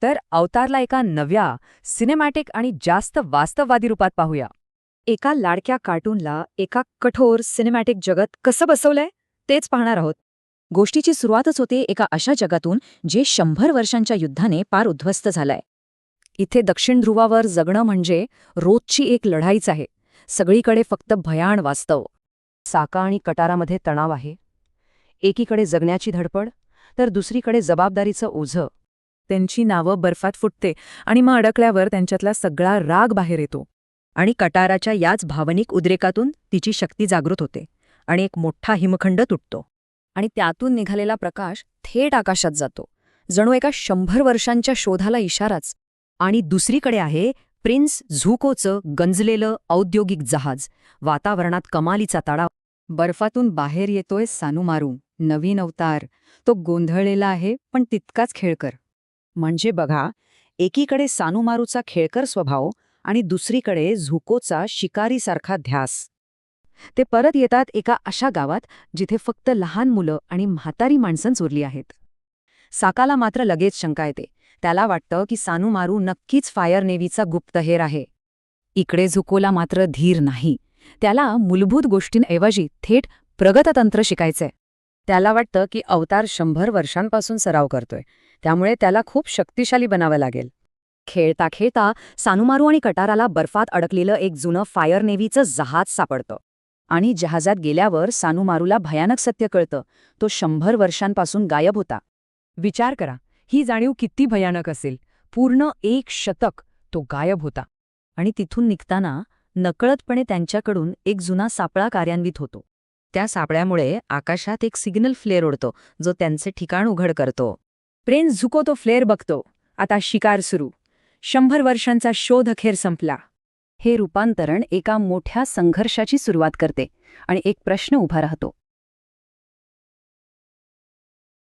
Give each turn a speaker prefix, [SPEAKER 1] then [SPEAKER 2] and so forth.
[SPEAKER 1] तर अवतारला एका नव्या, सिनेमॅटिक आणि जास्त वास्तववादी रूपात पाहूया.
[SPEAKER 2] एका लाडक्या कार्टूनला एका कठोर सिनेमॅटिक जगत कसं बसवलंय तेच पाहणार आहोत. गोष्टीची सुरुवातच होते एका अशा जगातून जे 100 वर्षांच्या युद्धाने पार उद्ध्वस्त झालंय.
[SPEAKER 1] इथे दक्षिण ध्रुवावर जगणं म्हणजे रोजची एक लढाईच आहे. सगळीकडे फक्त भयाण वास्तव. साका आणि कटारामध्ये तणाव आहे. एकीकडे जगण्याची धडपड, तर दुसरीकडे जबाबदारीचं ओझं. त्यांची नावं बर्फात फुटते आणि मग अडकल्यावर त्यांच्यातला सगळा राग बाहेर येतो.
[SPEAKER 2] आणि कटाराच्या याच भावनिक उद्रेकातून तिची शक्ती जागृत होते आणि एक मोठा हिमखंड तुटतो.
[SPEAKER 1] आणि त्यातून निघालेला प्रकाश थेट आकाशात जातो, जणू एका 100 वर्षांच्या शोधाला इशाराच.
[SPEAKER 2] आणि दुसरीकडे आहे प्रिन्स झुकोचं गंजलेलं औद्योगिक जहाज. वातावरणात कमालीचा तडाव. बर्फातून बाहेर येतोय सानुमारू, नवीन अवतार. तो गोंधळलेला आहे पण तितकाच खेळकर. म्हणजे बघा, एकीकडे सानुमारूचा खेळकर स्वभाव आणि दुसरीकडे झुकोचा शिकारीसारखा ध्यास.
[SPEAKER 1] ते परत येतात एका अशा गावात जिथे फक्त लहान मुलं आणि म्हातारी माणसं उरली आहेत. साकाला मात्र लगेच शंका येते. त्याला वाटतं की सानुमारू नक्कीच फायर नेव्हीचा गुप्तहेर आहे. इकडे झुकोला मात्र धीर नाही. त्याला मूलभूत गोष्टींऐवजी थेट प्रगततंत्र शिकायचंय. त्याला वाटतं की अवतार 100 वर्षांपासून सराव करतोय, त्यामुळे त्याला खूप शक्तिशाली बनावं लागेल.
[SPEAKER 2] खेळता खेळता सानुमारू आणि कटाराला बर्फात अडकलेलं एक जुनं फायर नेव्हीचं जहाज सापडतं. आणि जहाजात गेल्यावर सानुमारूला भयानक सत्य कळतं. तो 100 वर्षांपासून गायब होता.
[SPEAKER 1] विचार करा, ही जाणीव किती भयानक असेल. पूर्ण 1 शतक तो गायब होता.
[SPEAKER 2] आणि तिथून निघताना नकळतपणे त्यांच्याकडून एक जुना सापळा कार्यान्वित होतो. त्या सापळ्यामुळे आकाशात एक सिग्नल फ्लेअर उडतो, जो त्यांचे ठिकाण उघड करतो.
[SPEAKER 1] प्रिन्स झुको तो फ्लेअर बघतो. आता शिकार सुरू. 100 वर्षांचा शोध अखेर संपला.
[SPEAKER 2] हे रूपांतरण एका मोठ्या संघर्षाची सुरुवात करते आणि एक प्रश्न उभा राहतो.